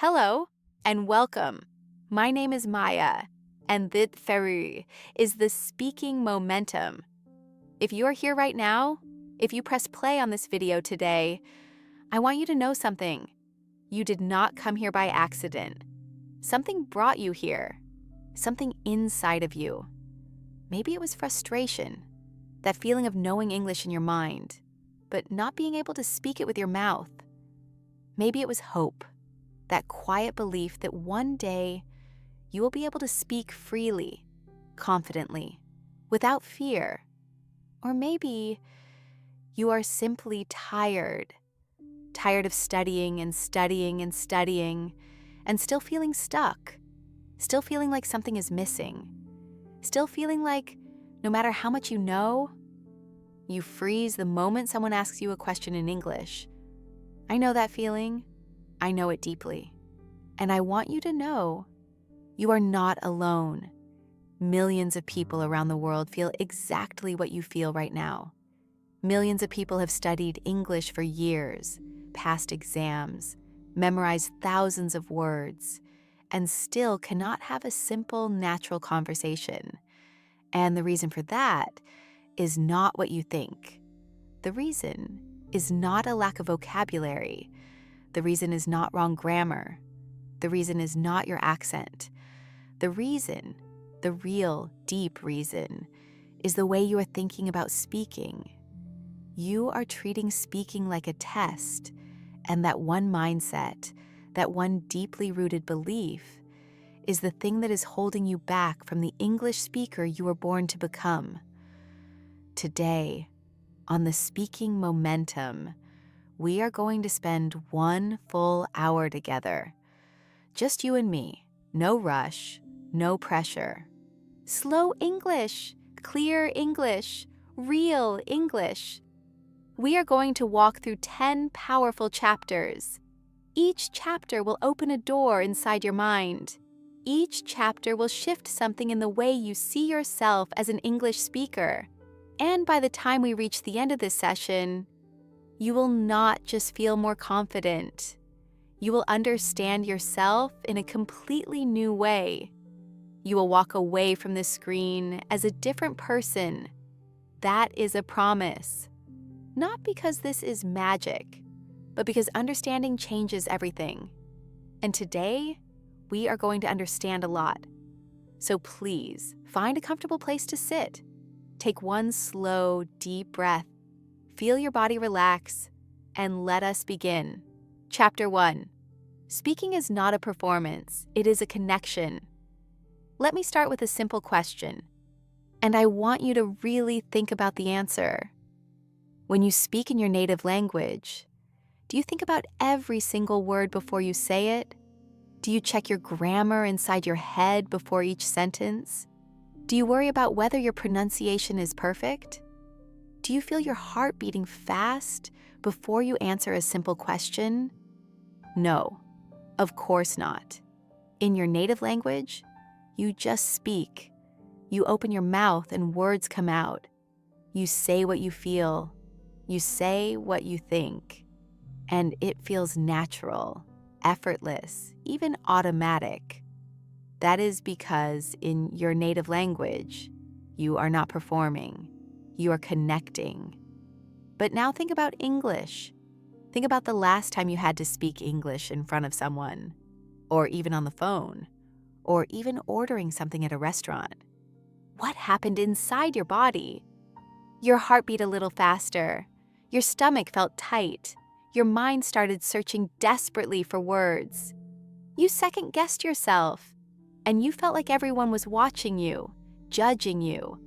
Hello and welcome. My name is Maya, and this Feru is the speaking momentum. If you are here right now, if you press play on this video today, I want you to know something. You did not come here by accident. Something brought you here, something inside of you. Maybe it was frustration, that feeling of knowing English in your mind, but not being able to speak it with your mouth. Maybe it was hope. That quiet belief that one day you will be able to speak freely, confidently, without fear. Or maybe you are simply tired of studying and studying and studying, and still feeling stuck, still feeling like something is missing, still feeling like no matter how much you know, you freeze the moment someone asks you a question in English. I know that feeling. I know it deeply. And I want you to know you are not alone. Millions of people around the world feel exactly what you feel right now. Millions of people have studied English for years, passed exams, memorized thousands of words, and still cannot have a simple, natural conversation. And the reason for that is not what you think. The reason is not a lack of vocabulary. The reason is not wrong grammar. The reason is not your accent. The reason, the real, deep reason, is the way you are thinking about speaking. You are treating speaking like a test, and that one mindset, that one deeply rooted belief, is the thing that is holding you back from the English speaker you were born to become. Today, on the Speaking Momentum, we are going to spend 1 full hour together. Just you and me, no rush, no pressure. Slow English, clear English, real English. We are going to walk through 10 powerful chapters. Each chapter will open a door inside your mind. Each chapter will shift something in the way you see yourself as an English speaker. And by the time we reach the end of this session, you will not just feel more confident. You will understand yourself in a completely new way. You will walk away from the screen as a different person. That is a promise. Not because this is magic, but because understanding changes everything. And today, we are going to understand a lot. So please, find a comfortable place to sit. Take one slow, deep breath. Feel your body relax, and let us begin. Chapter 1. Speaking is not a performance, it is a connection. Let me start with a simple question, and I want you to really think about the answer. When you speak in your native language, do you think about every single word before you say it? Do you check your grammar inside your head before each sentence? Do you worry about whether your pronunciation is perfect? Do you feel your heart beating fast before you answer a simple question? No, of course not. In your native language, you just speak. You open your mouth and words come out. You say what you feel. You say what you think. And it feels natural, effortless, even automatic. That is because in your native language, you are not performing. You are connecting. But now think about English. Think about the last time you had to speak English in front of someone, or even on the phone, or even ordering something at a restaurant. What happened inside your body? Your heart beat a little faster. Your stomach felt tight. Your mind started searching desperately for words. You second-guessed yourself, and you felt like everyone was watching you, judging you,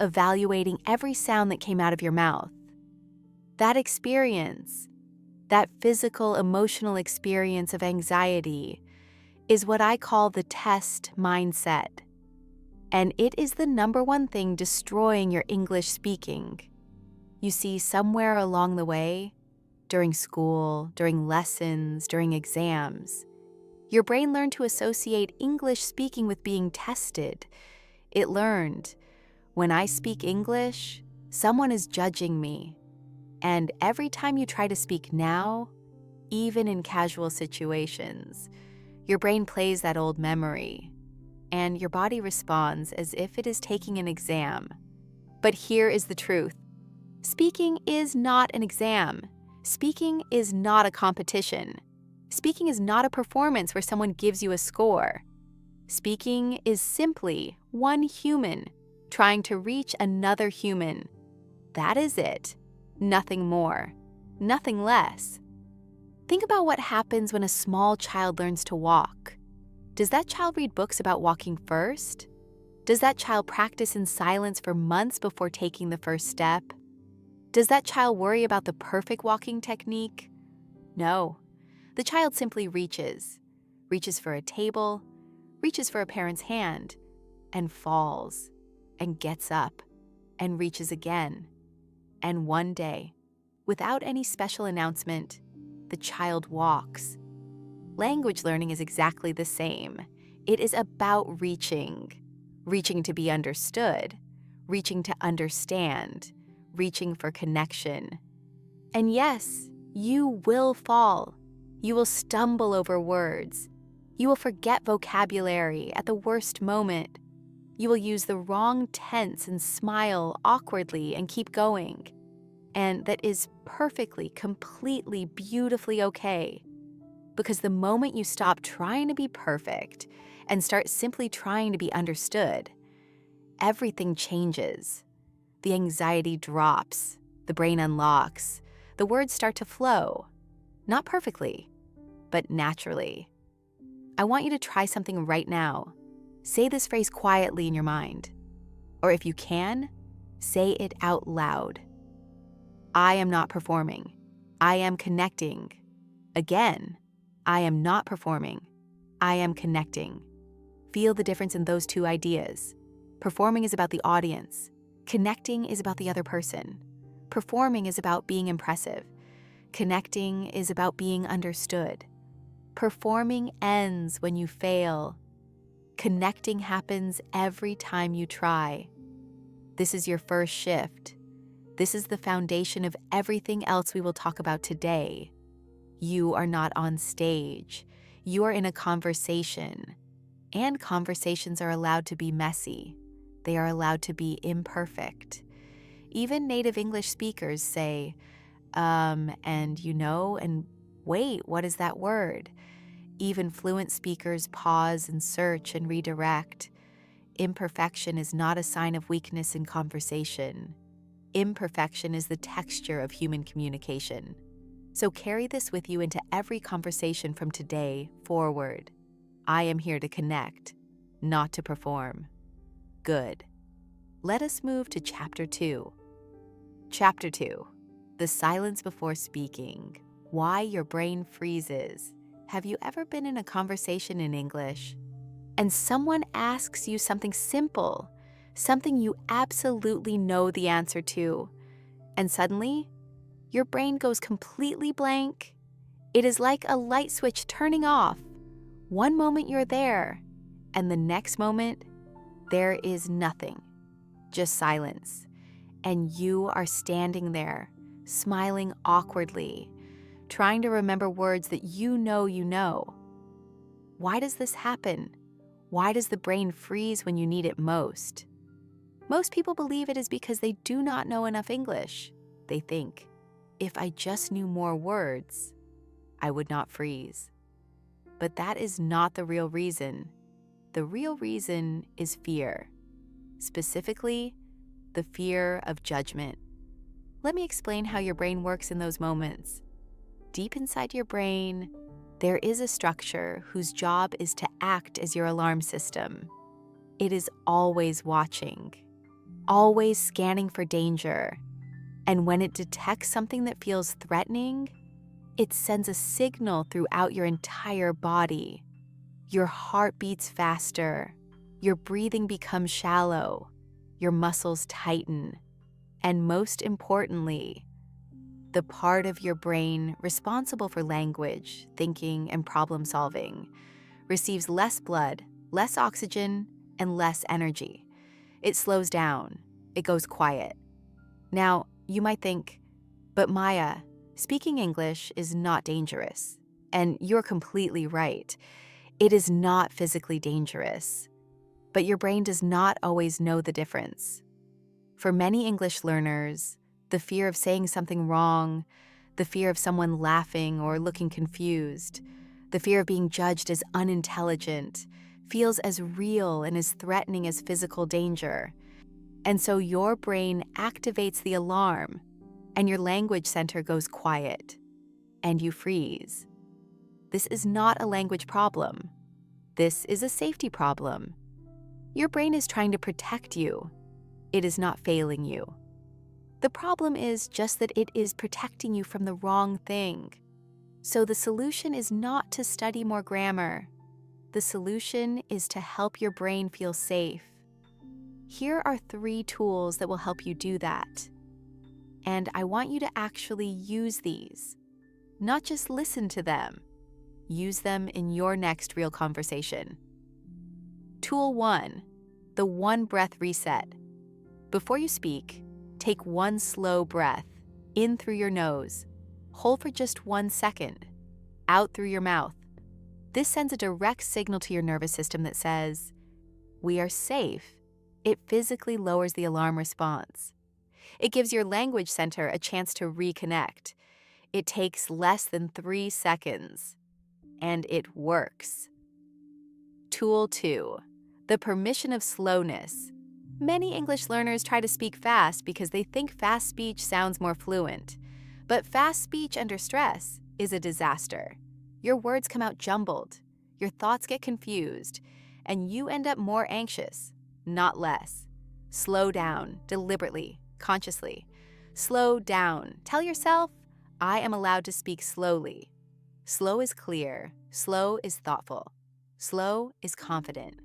evaluating every sound that came out of your mouth. That experience, that physical, emotional experience of anxiety, is what I call the test mindset. And it is the number one thing destroying your English speaking. You see, somewhere along the way, during school, during lessons, during exams, your brain learned to associate English speaking with being tested. It learned, when I speak English, someone is judging me. And every time you try to speak now, even in casual situations, Your brain plays that old memory, and your body responds as if it is taking an exam. But here is the truth. Speaking is not an exam. Speaking is not a competition. Speaking is not a performance where someone gives you a score. Speaking is simply one human trying to reach another human. That is it. Nothing more. Nothing less. Think about what happens when a small child learns to walk. Does that child read books about walking first? Does that child practice in silence for months before taking the first step? Does that child worry about the perfect walking technique? No. The child simply reaches for a table, reaches for a parent's hand, and falls, and gets up, and reaches again. And one day, without any special announcement, the child walks. Language learning is exactly the same. It is about reaching to be understood, reaching to understand, reaching for connection. And yes, you will fall. You will stumble over words. You will forget vocabulary at the worst moment. You will use the wrong tense and smile awkwardly and keep going. And that is perfectly, completely, beautifully okay. Because the moment you stop trying to be perfect and start simply trying to be understood, everything changes. The anxiety drops, the brain unlocks, the words start to flow. Not perfectly, but naturally. I want you to try something right now. Say this phrase quietly in your mind. Or if you can, say it out loud. I am not performing. I am connecting. Again, I am not performing. I am connecting. Feel the difference in those two ideas. Performing is about the audience. Connecting is about the other person. Performing is about being impressive. Connecting is about being understood. Performing ends when you fail. Connecting happens every time you try. This is your first shift. This is the foundation of everything else we will talk about today. You are not on stage. You are in a conversation. And conversations are allowed to be messy. They are allowed to be imperfect. Even native English speakers say, and and wait, what is that word? Even fluent speakers pause and search and redirect. Imperfection is not a sign of weakness in conversation. Imperfection is the texture of human communication. So carry this with you into every conversation from today forward. I am here to connect, not to perform. Good. Let us move to Chapter 2. Chapter 2. The silence before speaking. Why your brain freezes. Have you ever been in a conversation in English and someone asks you something simple, something you absolutely know the answer to, and suddenly your brain goes completely blank? It is like a light switch turning off. One moment you're there, and the next moment there is nothing, just silence. And you are standing there, smiling awkwardly, trying to remember words that you know. Why does this happen? Why does the brain freeze when you need it most? Most people believe it is because they do not know enough English. They think, if I just knew more words, I would not freeze. But that is not the real reason. The real reason is fear. Specifically, the fear of judgment. Let me explain how your brain works in those moments. Deep inside your brain, there is a structure whose job is to act as your alarm system. It is always watching, always scanning for danger. And when it detects something that feels threatening, it sends a signal throughout your entire body. Your heart beats faster, your breathing becomes shallow, your muscles tighten, and most importantly, the part of your brain responsible for language, thinking, and problem solving receives less blood, less oxygen, and less energy. It slows down. It goes quiet. Now, you might think, but Maya, speaking English is not dangerous. And you're completely right. It is not physically dangerous, but your brain does not always know the difference. For many English learners, the fear of saying something wrong, the fear of someone laughing or looking confused, the fear of being judged as unintelligent feels as real and as threatening as physical danger. And so your brain activates the alarm, and your language center goes quiet, and you freeze. This is not a language problem. This is a safety problem. Your brain is trying to protect you. It is not failing you. The problem is just that it is protecting you from the wrong thing. So the solution is not to study more grammar. The solution is to help your brain feel safe. Here are 3 tools that will help you do that. And I want you to actually use these, not just listen to them. Use them in your next real conversation. Tool 1, the 1 breath reset. Before you speak, take 1 slow breath in through your nose. Hold for just 1 second, out through your mouth. This sends a direct signal to your nervous system that says, "We are safe." It physically lowers the alarm response. It gives your language center a chance to reconnect. It takes less than 3 seconds, and it works. Tool 2, the permission of slowness. Many English learners try to speak fast because they think fast speech sounds more fluent. But fast speech under stress is a disaster. Your words come out jumbled, your thoughts get confused, and you end up more anxious, not less. Slow down, deliberately, consciously. Slow down. Tell yourself, I am allowed to speak slowly. Slow is clear. Slow is thoughtful. Slow is confident.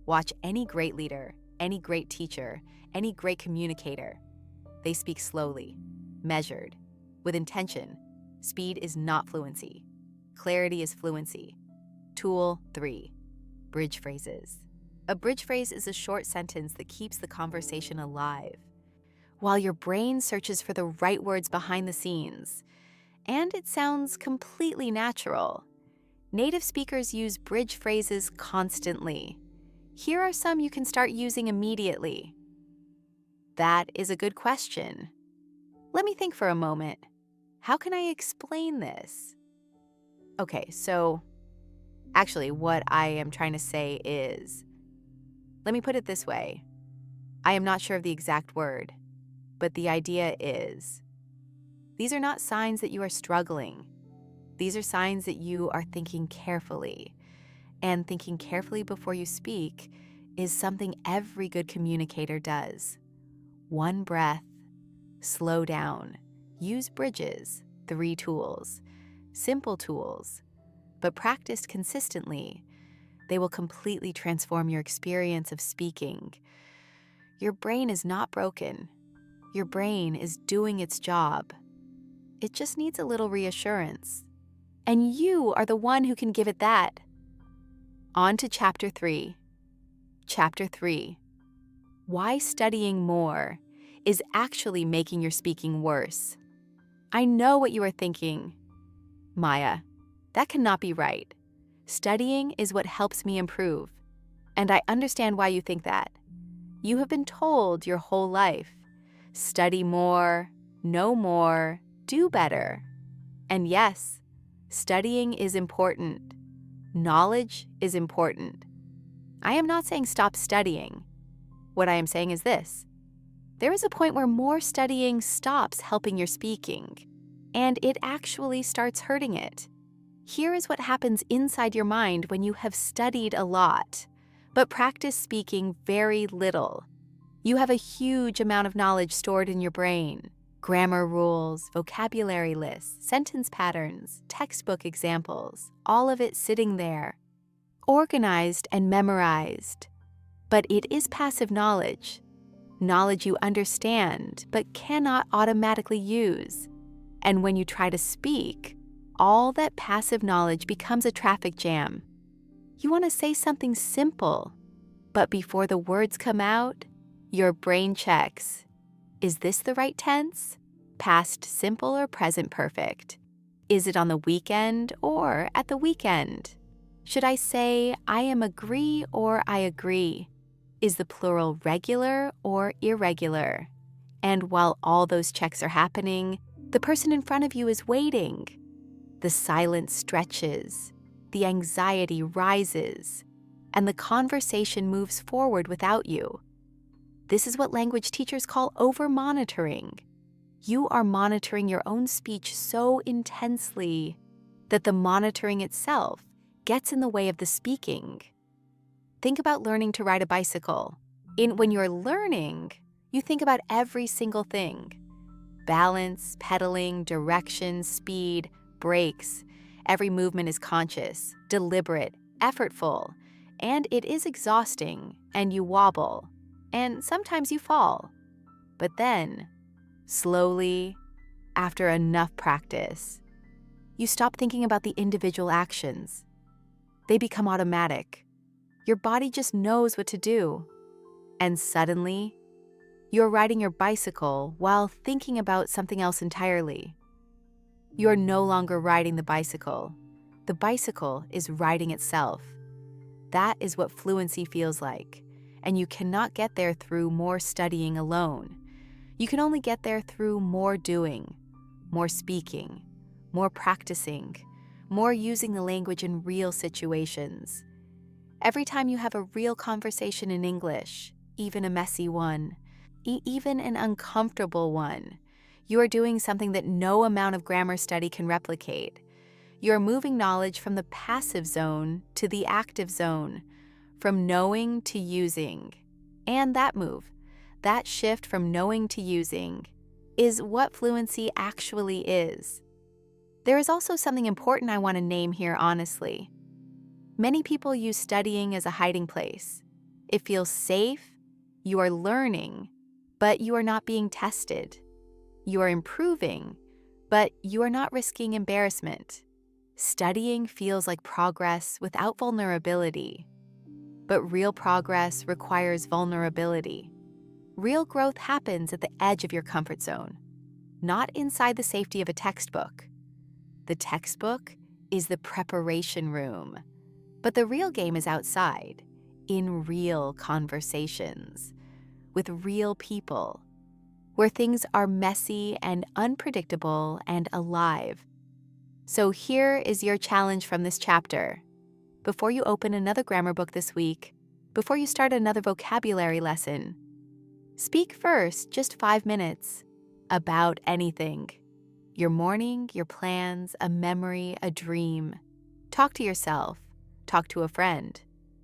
Watch any great leader, any great teacher, any great communicator. They speak slowly, measured, with intention. Speed is not fluency. Clarity is fluency. Tool 3, bridge phrases. A bridge phrase is a short sentence that keeps the conversation alive, while your brain searches for the right words behind the scenes. And it sounds completely natural. Native speakers use bridge phrases constantly. Here are some you can start using immediately. That is a good question. Let me think for a moment. How can I explain this? Okay, so actually what I am trying to say is, let me put it this way. I am not sure of the exact word, but the idea is, these are not signs that you are struggling. These are signs that you are thinking carefully. And thinking carefully before you speak is something every good communicator does. 1 breath, slow down, use bridges, 3 tools, simple tools, but practiced consistently, they will completely transform your experience of speaking. Your brain is not broken. Your brain is doing its job. It just needs a little reassurance. And you are the one who can give it that. On to Chapter 3. Chapter 3. Why studying more is actually making your speaking worse. I know what you are thinking. Maya, that cannot be right. Studying is what helps me improve. And I understand why you think that. You have been told your whole life, study more, know more, do better. And yes, studying is important. Knowledge is important. I am not saying stop studying. What I am saying is this. There is a point where more studying stops helping your speaking, and it actually starts hurting it. Here is what happens inside your mind when you have studied a lot, but practice speaking very little. You have a huge amount of knowledge stored in your brain. Grammar rules, vocabulary lists, sentence patterns, textbook examples, all of it sitting there, organized and memorized. But it is passive knowledge, knowledge you understand but cannot automatically use. And when you try to speak, all that passive knowledge becomes a traffic jam. You want to say something simple, but before the words come out, your brain checks. Is this the right tense? Past simple or present perfect? Is it on the weekend or at the weekend? Should I say I am agree or I agree? Is the plural regular or irregular? And while all those checks are happening, the person in front of you is waiting. The silence stretches, the anxiety rises, and the conversation moves forward without you. This is what language teachers call over-monitoring. You are monitoring your own speech so intensely that the monitoring itself gets in the way of the speaking. Think about learning to ride a bicycle. When you're learning, you think about every single thing. Balance, pedaling, direction, speed, brakes. Every movement is conscious, deliberate, effortful, and it is exhausting, and you wobble, and sometimes you fall. But then, slowly, after enough practice, you stop thinking about the individual actions. They become automatic. Your body just knows what to do. And suddenly, you're riding your bicycle while thinking about something else entirely. You're no longer riding the bicycle. The bicycle is riding itself. That is what fluency feels like, and you cannot get there through more studying alone. You can only get there through more doing, more speaking, more practicing, more using the language in real situations. Every time you have a real conversation in English, even a messy one, even an uncomfortable one, you are doing something that no amount of grammar study can replicate. You are moving knowledge from the passive zone to the active zone, from knowing to using. And that move, that shift from knowing to using, is what fluency actually is. There is also something important I want to name here honestly. Many people use studying as a hiding place. It feels safe, you are learning, but you are not being tested. You are improving, but you are not risking embarrassment. Studying feels like progress without vulnerability. But real progress requires vulnerability. Real growth happens at the edge of your comfort zone, not inside the safety of a textbook. The textbook is the preparation room, but the real game is outside, in real conversations, with real people, where things are messy and unpredictable and alive. So here is your challenge from this chapter. Before you open another grammar book this week, before you start another vocabulary lesson, speak first just 5 minutes about anything. Your morning, your plans, a memory, a dream. Talk to yourself. Talk to a friend.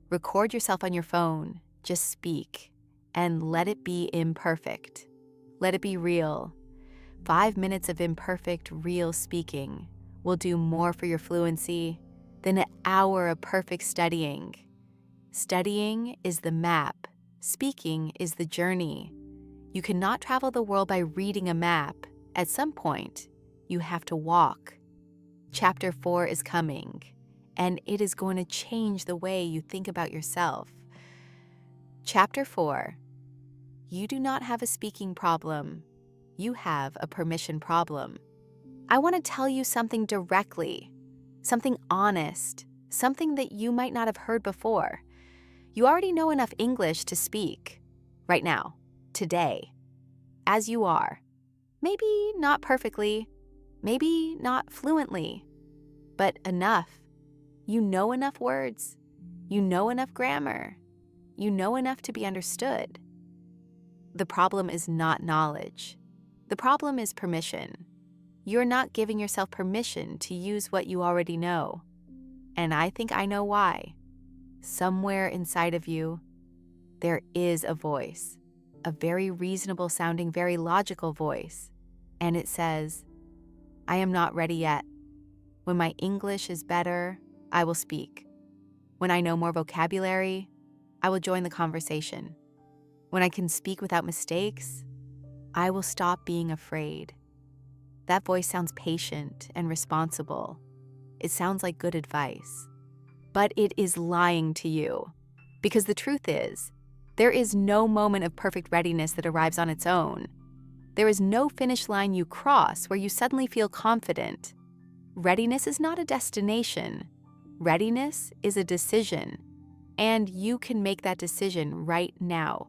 Record yourself on your phone. Just speak. And let it be imperfect. Let it be real. 5 minutes of imperfect, real speaking will do more for your fluency than an hour of perfect studying. Studying is the map. Speaking is the journey. You cannot travel the world by reading a map. At some point, you have to walk. Chapter 4 is coming, and it is going to change the way you think about yourself. Chapter 4. You do not have a speaking problem. You have a permission problem. I want to tell you something directly, something honest, something that you might not have heard before. You already know enough English to speak, right now, today, as you are. Maybe not perfectly, maybe not fluently, but enough. You know enough words. You know enough grammar. You know enough to be understood. The problem is not knowledge. The problem is permission. You're not giving yourself permission to use what you already know. And I think I know why. Somewhere inside of you, there is a voice, a very reasonable sounding, very logical voice. And it says, I am not ready yet. When my English is better, I will speak. When I know more vocabulary, I will join the conversation. When I can speak without mistakes, I will stop being afraid. That voice sounds patient and responsible. It sounds like good advice. But it is lying to you. Because the truth is, there is no moment of perfect readiness that arrives on its own. There is no finish line you cross where you suddenly feel confident. Readiness is not a destination. Readiness is a decision, and you can make that decision right now,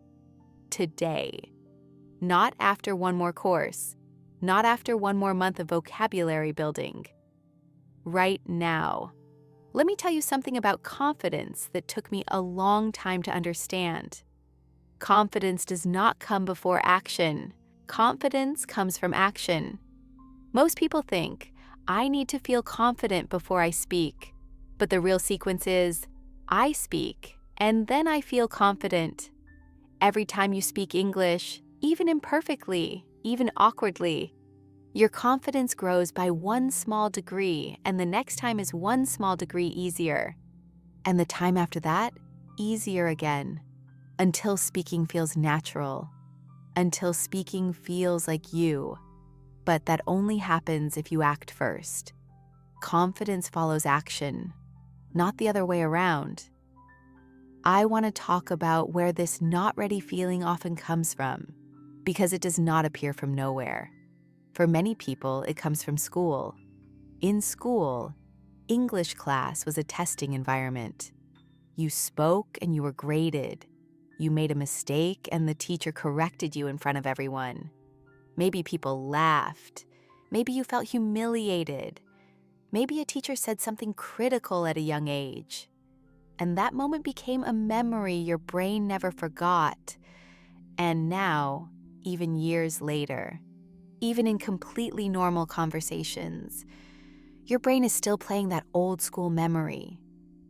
today. Not after one more course, not after one more month of vocabulary building. Right now. Let me tell you something about confidence that took me a long time to understand. Confidence does not come before action. Confidence comes from action. Most people think, I need to feel confident before I speak. But the real sequence is, I speak, and then I feel confident. Every time you speak English, even imperfectly, even awkwardly, your confidence grows by one small degree, and the next time is one small degree easier. And the time after that, easier again, until speaking feels natural, until speaking feels like you. But that only happens if you act first. Confidence follows action, not the other way around. I want to talk about where this not ready feeling often comes from, because it does not appear from nowhere. For many people, it comes from school. In school, English class was a testing environment. You spoke and you were graded. You made a mistake and the teacher corrected you in front of everyone. Maybe people laughed. Maybe you felt humiliated. Maybe a teacher said something critical at a young age. And that moment became a memory your brain never forgot. And now, even years later, even in completely normal conversations, your brain is still playing that old school memory,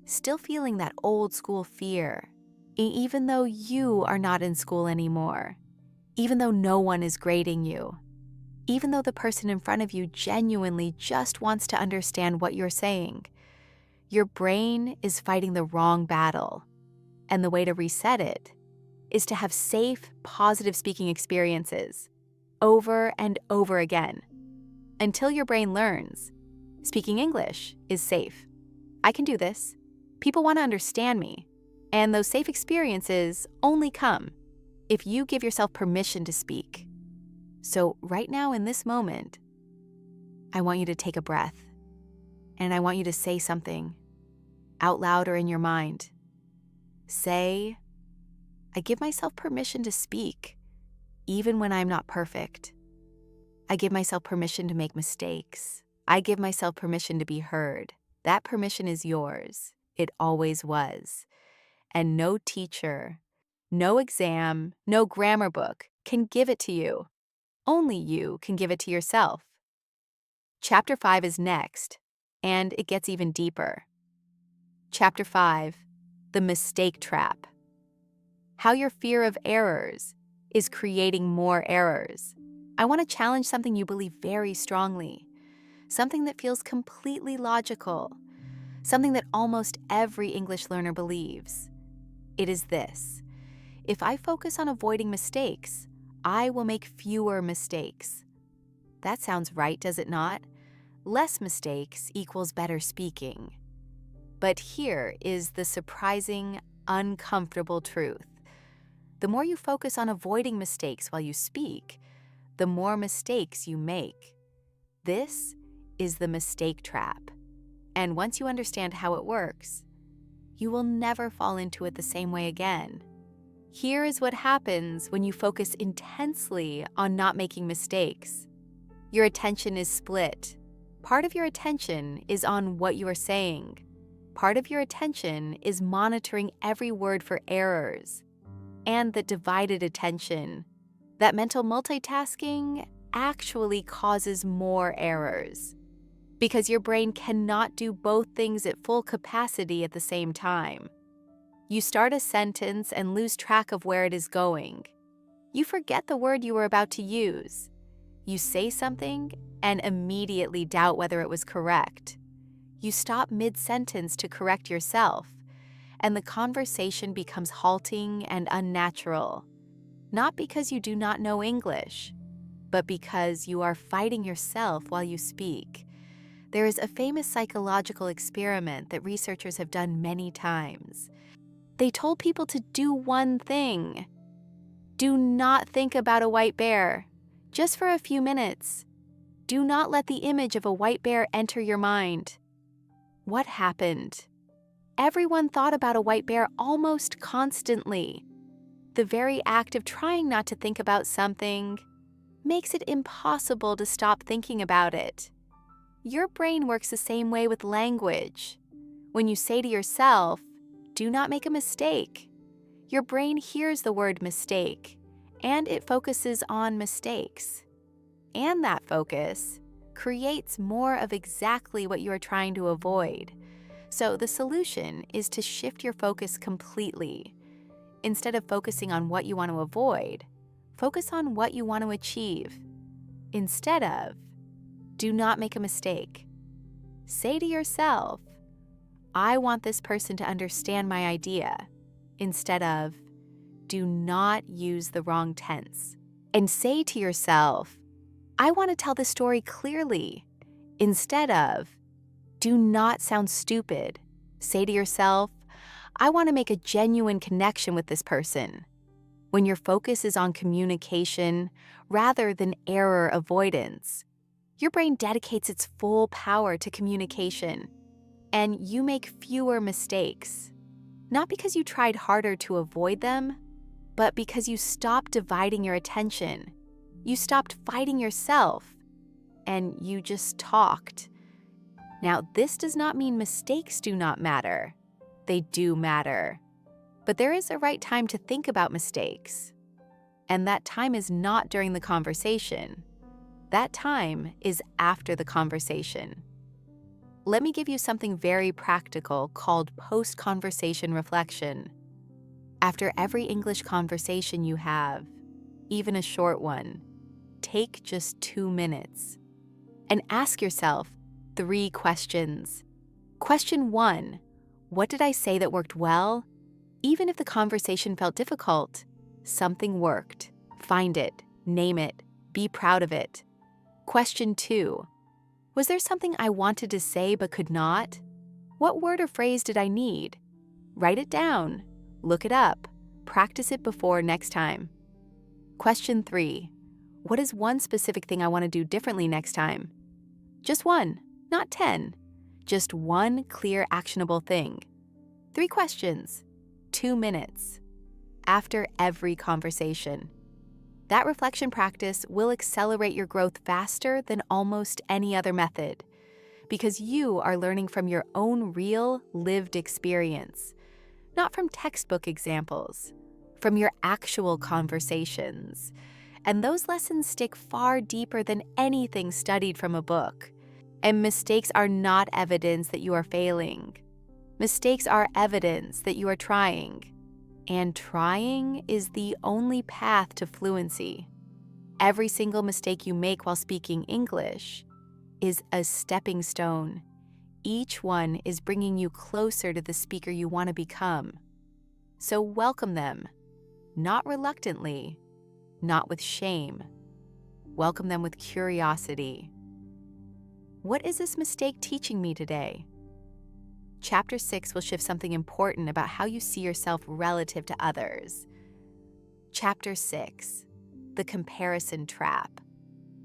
still feeling that old school fear, even though you are not in school anymore, even though no one is grading you, even though the person in front of you genuinely just wants to understand what you're saying. Your brain is fighting the wrong battle, and the way to reset it is to have safe, positive speaking experiences over and over again, until your brain learns, speaking English is safe. I can do this. People want to understand me. And those safe experiences only come if you give yourself permission to speak. So right now in this moment, I want you to take a breath, and I want you to say something out loud or in your mind. Say, I give myself permission to speak, even when I'm not perfect. I give myself permission to make mistakes. I give myself permission to be heard. That permission is yours. It always was. And no teacher, no exam, no grammar book can give it to you. Only you can give it to yourself. Chapter 5 is next, and it gets even deeper. Chapter 5, the mistake trap. How your fear of errors is creating more errors. I want to challenge something you believe very strongly, something that feels completely logical, something that almost every English learner believes. It is this: if I focus on avoiding mistakes, I will make fewer mistakes. That sounds right, does it not? Less mistakes equals better speaking. But here is the surprising, uncomfortable truth. The more you focus on avoiding mistakes while you speak, the more mistakes you make. This is the mistake trap. And once you understand how it works, you will never fall into it the same way again. Here is what happens when you focus intensely on not making mistakes. Your attention is split. Part of your attention is on what you are saying. Part of your attention is monitoring every word for errors. And that divided attention, that mental multitasking, actually causes more errors. Because your brain cannot do both things at full capacity at the same time. You start a sentence and lose track of where it is going. You forget the word you were about to use. You say something and immediately doubt whether it was correct. You stop mid-sentence to correct yourself, and the conversation becomes halting and unnatural. Not because you do not know English, but because you are fighting yourself while you speak. There is a famous psychological experiment that researchers have done many times. They told people to do one thing. Do not think about a white bear, just for a few minutes. Do not let the image of a white bear enter your mind. What happened? Everyone thought about a white bear almost constantly. The very act of trying not to think about something makes it impossible to stop thinking about it. Your brain works the same way with language. When you say to yourself, "Do not make a mistake," your brain hears the word mistake, and it focuses on mistakes. And that focus creates more of exactly what you are trying to avoid. So the solution is to shift your focus completely. Instead of focusing on what you want to avoid, focus on what you want to achieve. Instead of, "Do not make a mistake," say to yourself, "I want this person to understand my idea," instead of, "Do not use the wrong tense." And say to yourself, "I want to tell this story clearly," instead of, "Do not sound stupid." Say to yourself, "I want to make a genuine connection with this person." When your focus is on communication rather than error avoidance, your brain dedicates its full power to communication, and you make fewer mistakes. Not because you tried harder to avoid them, but because you stopped dividing your attention. You stopped fighting yourself, and you just talked. Now, this does not mean mistakes do not matter. They do matter. But there is a right time to think about mistakes. And that time is not during the conversation. That time is after the conversation. Let me give you something very practical called post-conversation reflection. After every English conversation you have, even a short one, take just 2 minutes and ask yourself 3 questions. Question 1, what did I say that worked well? Even if the conversation felt difficult, something worked. Find it, name it, be proud of it. Question 2, was there something I wanted to say but could not? What word or phrase did I need? Write it down, look it up, practice it before next time. Question 3, what is one specific thing I want to do differently next time? Just one, not 10. Just one clear, actionable thing. 3 questions, 2 minutes, after every conversation. That reflection practice will accelerate your growth faster than almost any other method, because you are learning from your own real, lived experience, not from textbook examples, from your actual conversations. And those lessons stick far deeper than anything studied from a book. And mistakes are not evidence that you are failing. Mistakes are evidence that you are trying. And trying is the only path to fluency. Every single mistake you make while speaking English is a stepping stone. Each one is bringing you closer to the speaker you want to become. So welcome them, not reluctantly, not with shame. Welcome them with curiosity. What is this mistake teaching me today? Chapter 6 will shift something important about how you see yourself relative to others. Chapter 6, the comparison trap.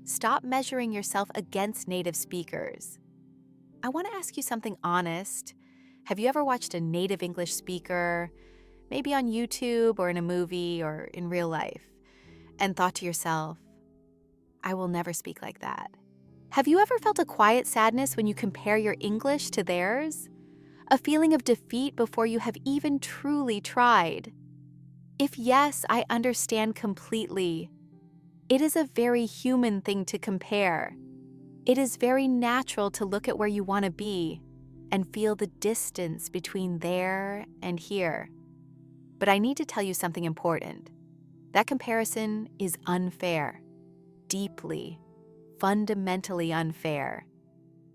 Stop measuring yourself against native speakers. I want to ask you something honest. Have you ever watched a native English speaker, maybe on YouTube or in a movie or in real life, and thought to yourself, "I will never speak like that"? Have you ever felt a quiet sadness when you compare your English to theirs? A feeling of defeat before you have even truly tried? If yes, I understand completely. It is a very human thing to compare. It is very natural to look at where you want to be and feel the distance between there and here. But I need to tell you something important. That comparison is unfair, deeply, fundamentally unfair,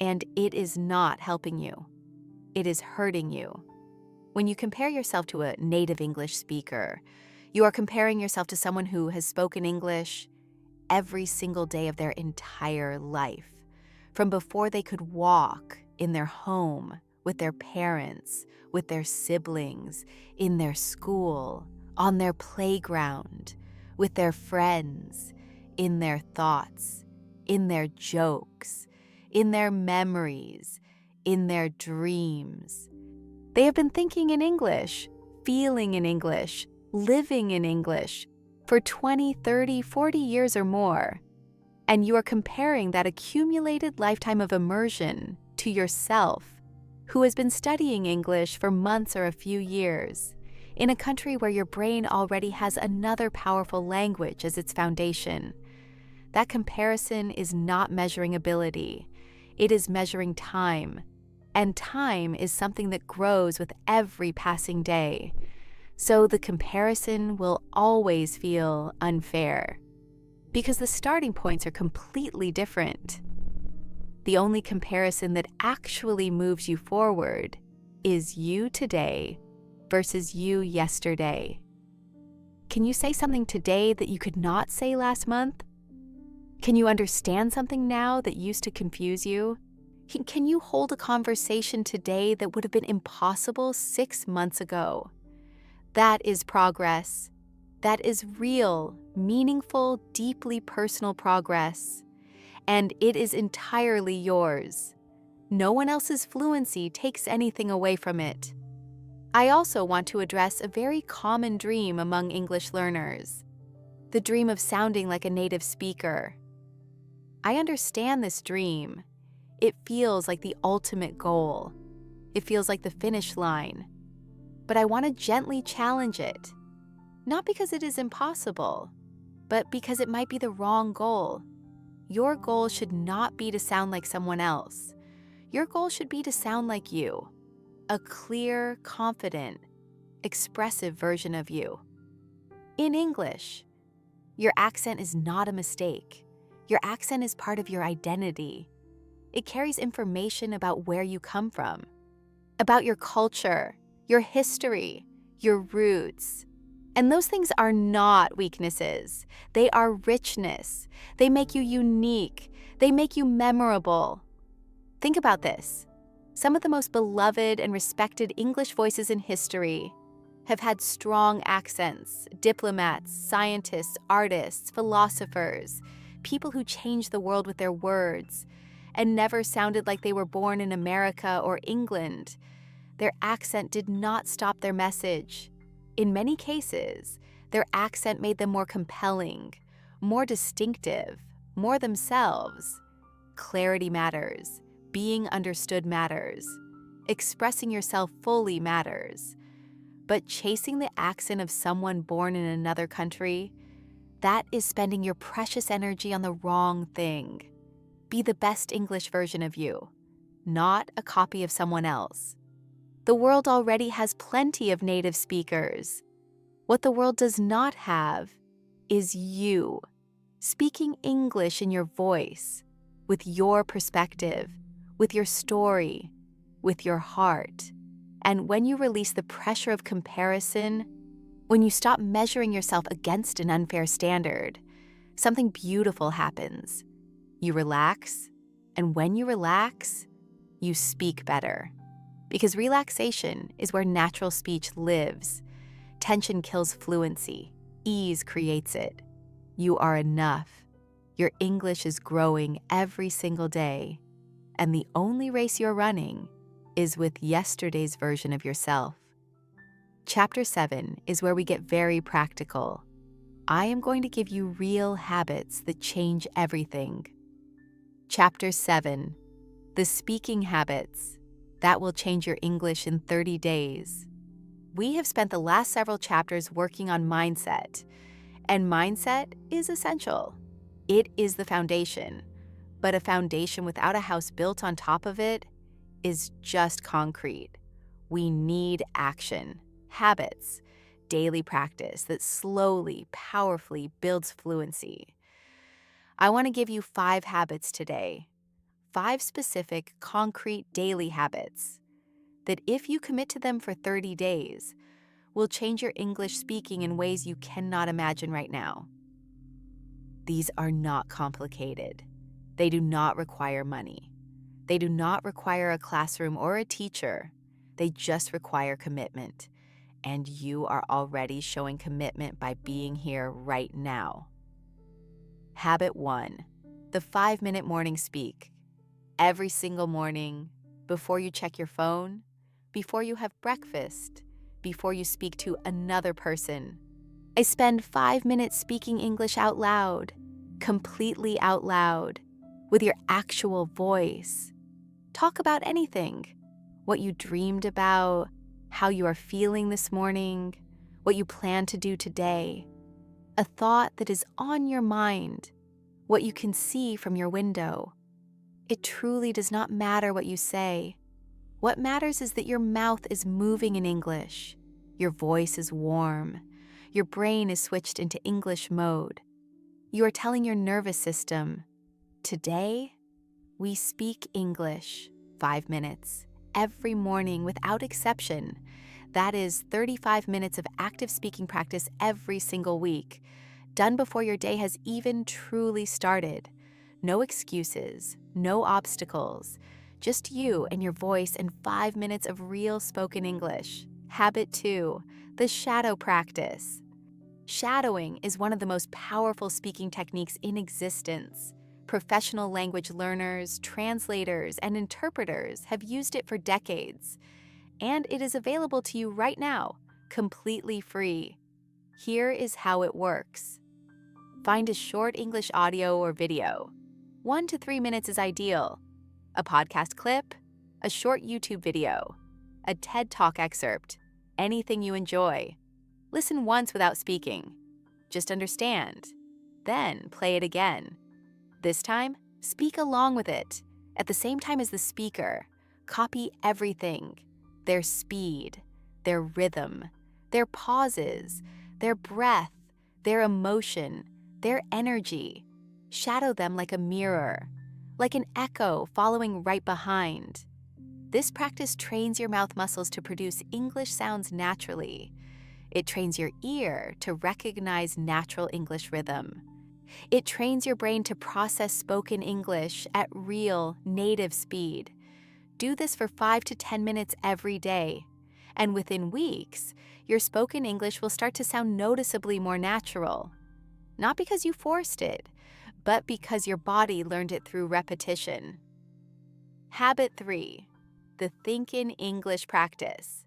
and it is not helping you. It is hurting you. When you compare yourself to a native English speaker, you are comparing yourself to someone who has spoken English every single day of their entire life, from before they could walk, in their home, with their parents, with their siblings, in their school, on their playground, with their friends, in their thoughts, in their jokes, in their memories, in their dreams. They have been thinking in English, feeling in English, living in English for 20, 30, 40 years or more. And you are comparing that accumulated lifetime of immersion to yourself, who has been studying English for months or a few years, in a country where your brain already has another powerful language as its foundation. That comparison is not measuring ability. It is measuring time. And time is something that grows with every passing day. So the comparison will always feel unfair, because the starting points are completely different. The only comparison that actually moves you forward is you today versus you yesterday. Can you say something today that you could not say last month? Can you understand something now that used to confuse you? Can you hold a conversation today that would have been impossible 6 months ago? That is progress. That is real, meaningful, deeply personal progress. And it is entirely yours. No one else's fluency takes anything away from it. I also want to address a very common dream among English learners, the dream of sounding like a native speaker. I understand this dream. It feels like the ultimate goal. It feels like the finish line. But I want to gently challenge it. Not because it is impossible, but because it might be the wrong goal. Your goal should not be to sound like someone else. Your goal should be to sound like you, a clear, confident, expressive version of you. In English, your accent is not a mistake. Your accent is part of your identity. It carries information about where you come from, about your culture, your history, your roots. And those things are not weaknesses. They are richness. They make you unique. They make you memorable. Think about this. Some of the most beloved and respected English voices in history have had strong accents: diplomats, scientists, artists, philosophers, people who changed the world with their words and never sounded like they were born in America or England. Their accent did not stop their message. In many cases, their accent made them more compelling, more distinctive, more themselves. Clarity matters. Being understood matters. Expressing yourself fully matters. But chasing the accent of someone born in another country, that is spending your precious energy on the wrong thing. Be the best English version of you, not a copy of someone else. The world already has plenty of native speakers. What the world does not have is you, speaking English in your voice, with your perspective, with your story, with your heart. And when you release the pressure of comparison, when you stop measuring yourself against an unfair standard, something beautiful happens. You relax, and when you relax, you speak better. Because relaxation is where natural speech lives. Tension kills fluency. Ease creates it. You are enough. Your English is growing every single day. And the only race you're running is with yesterday's version of yourself. Chapter 7 is where we get very practical. I am going to give you real habits that change everything. Chapter 7, the speaking habits that will change your English in 30 days. We have spent the last several chapters working on mindset, and mindset is essential. It is the foundation, but a foundation without a house built on top of it is just concrete. We need action, habits, daily practice that slowly, powerfully builds fluency. I want to give you 5 habits today. 5 specific, concrete daily habits that, if you commit to them for 30 days, will change your English speaking in ways you cannot imagine right now. These are not complicated. They do not require money. They do not require a classroom or a teacher. They just require commitment. And you are already showing commitment by being here right now. Habit 1, the 5-minute morning speak. Every single morning, before you check your phone, before you have breakfast, before you speak to another person. I spend 5 minutes speaking English out loud, completely out loud, with your actual voice. Talk about anything. What you dreamed about, how you are feeling this morning, what you plan to do today, a thought that is on your mind, what you can see from your window. It truly does not matter what you say. What matters is that your mouth is moving in English, your voice is warm, your brain is switched into English mode. You are telling your nervous system, today, we speak English 5 minutes, every morning without exception. That is 35 minutes of active speaking practice every single week, done before your day has even truly started. No excuses, no obstacles, just you and your voice and 5 minutes of real spoken English. Habit 2, the shadow practice. Shadowing is one of the most powerful speaking techniques in existence. Professional language learners, translators, and interpreters have used it for decades, and it is available to you right now, completely free. Here is how it works. Find a short English audio or video. 1 to 3 minutes is ideal. A podcast clip, a short YouTube video, a TED Talk excerpt, anything you enjoy. Listen once without speaking. Just understand. Then play it again. This time, speak along with it. At the same time as the speaker, copy everything. Their speed, their rhythm, their pauses, their breath, their emotion, their energy. Shadow them like a mirror, like an echo following right behind. This practice trains your mouth muscles to produce English sounds naturally. It trains your ear to recognize natural English rhythm. It trains your brain to process spoken English at real, native speed. Do this for 5 to 10 minutes every day, and within weeks, your spoken English will start to sound noticeably more natural. Not because you forced it, but because your body learned it through repetition. Habit 3, the Think in English practice.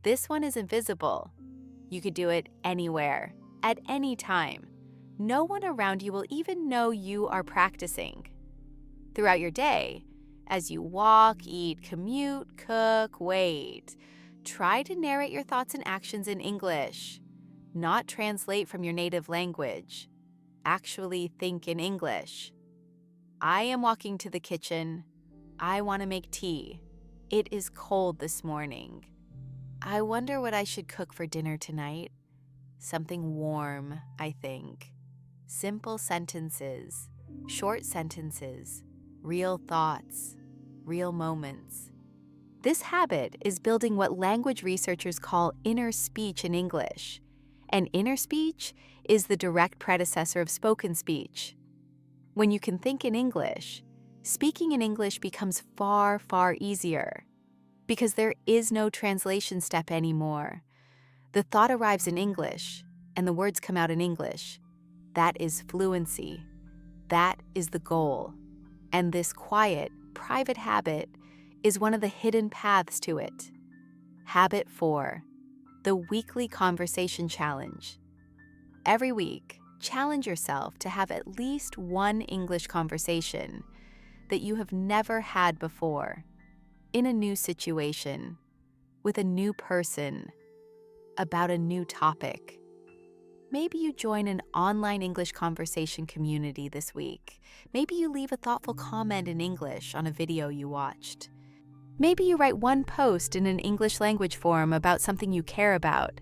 This one is invisible. You could do it anywhere, at any time. No one around you will even know you are practicing. Throughout your day, as you walk, eat, commute, cook, wait, try to narrate your thoughts and actions in English, not translate from your native language. Actually think in English. I am walking to the kitchen. I want to make tea. It is cold this morning. I wonder what I should cook for dinner tonight. Something warm, I think. Simple sentences, short sentences, real thoughts, real moments. This habit is building what language researchers call inner speech in English. And inner speech is the direct predecessor of spoken speech. When you can think in English, speaking in English becomes far, far easier because there is no translation step anymore. The thought arrives in English and the words come out in English. That is fluency. That is the goal. And this quiet, private habit is one of the hidden paths to it. Habit 4, the weekly conversation challenge. Every week, challenge yourself to have at least one English conversation that you have never had before, in a new situation, with a new person, about a new topic. Maybe you join an online English conversation community this week. Maybe you leave a thoughtful comment in English on a video you watched. Maybe you write one post in an English language forum about something you care about.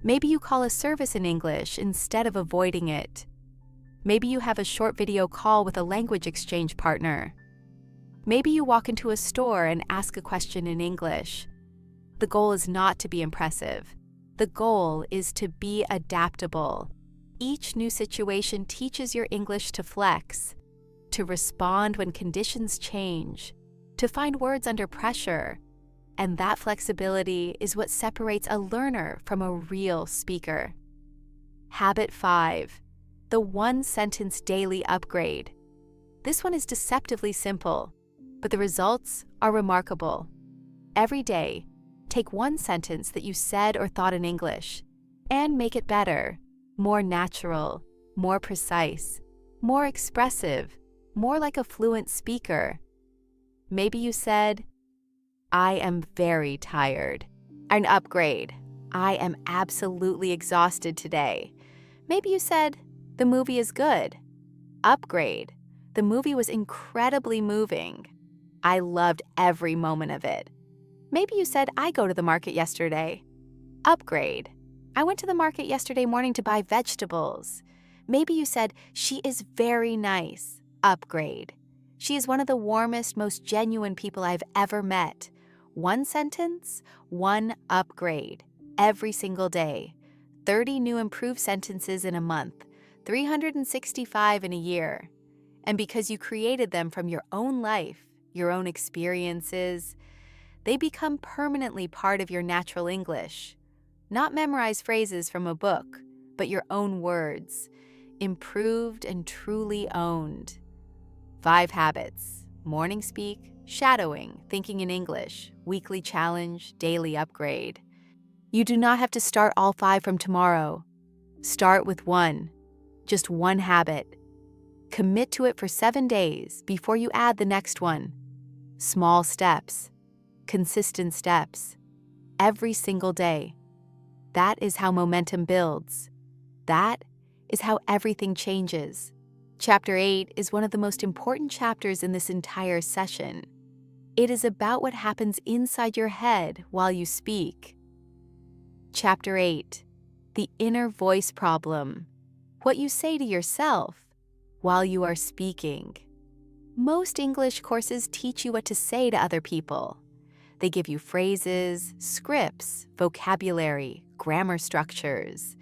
Maybe you call a service in English instead of avoiding it. Maybe you have a short video call with a language exchange partner. Maybe you walk into a store and ask a question in English. The goal is not to be impressive. The goal is to be adaptable. Each new situation teaches your English to flex, to respond when conditions change, to find words under pressure. And that flexibility is what separates a learner from a real speaker. Habit 5, the one-sentence daily upgrade. This one is deceptively simple. but the results are remarkable. Every day, take one sentence that you said or thought in English and make it better, more natural, more precise, more expressive, more like a fluent speaker. Maybe you said, "I am very tired." An upgrade. "I am absolutely exhausted today." Maybe you said, "The movie is good." Upgrade. "The movie was incredibly moving. I loved every moment of it." Maybe you said, "I go to the market yesterday." Upgrade. "I went to the market yesterday morning to buy vegetables." Maybe you said, "She is very nice." Upgrade. "She is one of the warmest, most genuine people I've ever met." One sentence, one upgrade. Every single day. 30 new improved sentences in a month, 365 in a year. And because you created them from your own life, your own experiences, they become permanently part of your natural English. Not memorized phrases from a book, but your own words, improved and truly owned. 5 habits: morning speak, shadowing, thinking in English, weekly challenge, daily upgrade. You do not have to start all 5 from tomorrow. Start with one, just one habit. Commit to it for 7 days before you add the next one. Small steps, consistent steps, every single day. That is how momentum builds. That is how everything changes. Chapter 8 is one of the most important chapters in this entire session. It is about what happens inside your head while you speak. Chapter 8, the inner voice problem. What you say to yourself while you are speaking. Most English courses teach you what to say to other people. They give you phrases, scripts, vocabulary, grammar structures.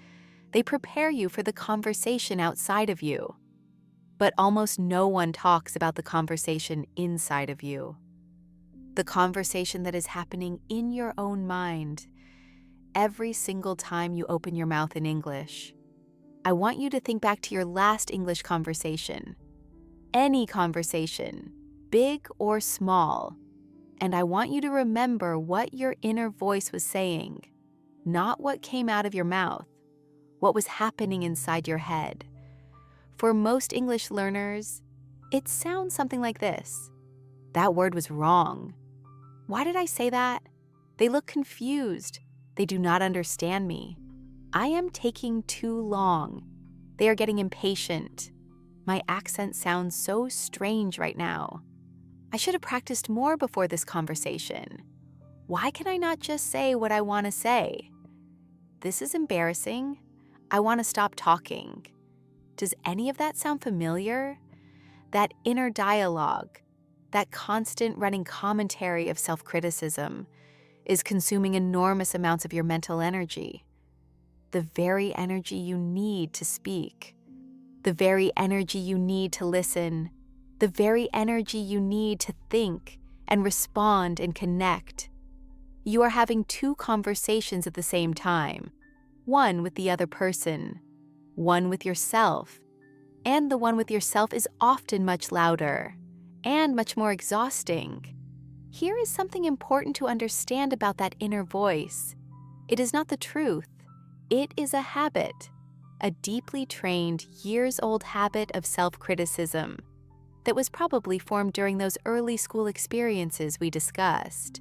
They prepare you for the conversation outside of you. But almost no one talks about the conversation inside of you. The conversation that is happening in your own mind every single time you open your mouth in English. I want you to think back to your last English conversation. Any conversation, big or small. And I want you to remember what your inner voice was saying, not what came out of your mouth, what was happening inside your head. For most English learners, it sounds something like this. That word was wrong. Why did I say that? They look confused. They do not understand me. I am taking too long. They are getting impatient. My accent sounds so strange right now. I should have practiced more before this conversation. Why can I not just say what I want to say? This is embarrassing. I want to stop talking. Does any of that sound familiar? That inner dialogue, that constant running commentary of self-criticism is consuming enormous amounts of your mental energy. The very energy you need to speak. The very energy you need to listen. The very energy you need to think and respond and connect. You are having 2 conversations at the same time. One with the other person, one with yourself. And the one with yourself is often much louder and much more exhausting. Here is something important to understand about that inner voice. It is not the truth. It is a habit, a deeply trained, years-old habit of self-criticism that was probably formed during those early school experiences we discussed,